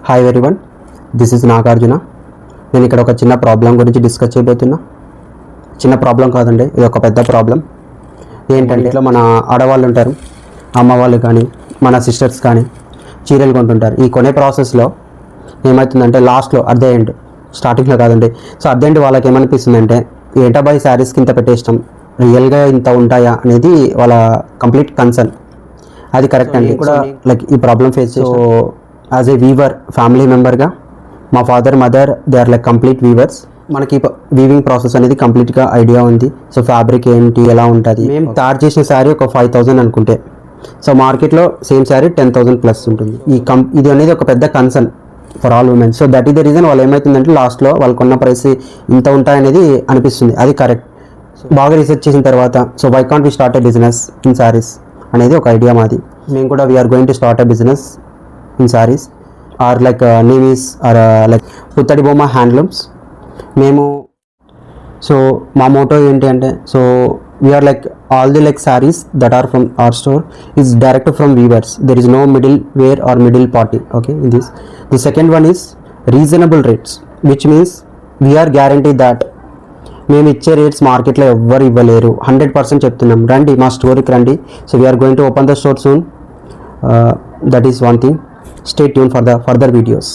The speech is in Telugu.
Hi everyone, this is Nagarjuna. నేను ఇక్కడ ఒక చిన్న ప్రాబ్లం గురించి డిస్కస్ చేయబోతున్నా. చిన్న ప్రాబ్లం కాదండి, ఇది ఒక పెద్ద ప్రాబ్లం. ఏంటంటే ఇట్లా మన ఆడవాళ్ళు ఉంటారు, అమ్మ వాళ్ళు కానీ మన సిస్టర్స్ కానీ చీరలు కొంటుంటారు. ఈ కొనే ప్రాసెస్లో ఏమవుతుందంటే లాస్ట్లో అట్ ద ఎండ్, స్టార్టింగ్లో కాదండి, సో అట్ ద ఎండ్ వాళ్ళకి ఏమనిపిస్తుందంటే ఏంటాబాయ్ శారీస్కి ఇంత పెట్టేస్తాం, రియల్గా ఇంత ఉంటాయా అనేది వాళ్ళ కంప్లీట్ కన్సర్న్. అది కరెక్ట్ అండి. కూడా లైక్ ఈ ప్రాబ్లం ఫేస్ చేసి యాజ్ ఏ వీవర్ ఫ్యామిలీ మెంబర్గా మా father mother they are like complete weavers. మనకి వీవింగ్ ప్రాసెస్ అనేది కంప్లీట్గా ఐడియా ఉంది. సో ఫ్యాబ్రిక్ ఏంటి, ఎలా ఉంటుంది. మేము తయారు చేసిన శారీ ఒక 5,000 అనుకుంటే, సో మార్కెట్లో సేమ్ శారీ 10,000 ప్లస్ ఉంటుంది. ఇది అనేది ఒక పెద్ద concern for all women. So that is the reason వాళ్ళు ఏమవుతుందంటే లాస్ట్లో వాళ్ళు కొన్న ప్రైస్ ఇంత ఉంటాయనేది అనిపిస్తుంది. అది కరెక్ట్. బాగా రీసెర్చ్ చేసిన తర్వాత so why can't we start a business in saris అనేది ఒక ఐడియా మాది. మేము కూడా we're going to start a business in saris. Our like name is our like Puttadi Bomma handlooms. మేము సో మా మోటో ఏంటి అంటే, so we're like all the like saris that are from our store is direct from weavers. There is no middle where or middle party. Okay, in this the second one is reasonable rates, which means we're guarantee that మేము ఇచ్చే రేట్స్ మార్కెట్లో ఎవ్వరు ఇవ్వలేరు. 100% చెప్తున్నాం. రండి మా స్టోర్కి రండి. So we're going to open the store soon. That is one thing. Stay tuned for the further videos.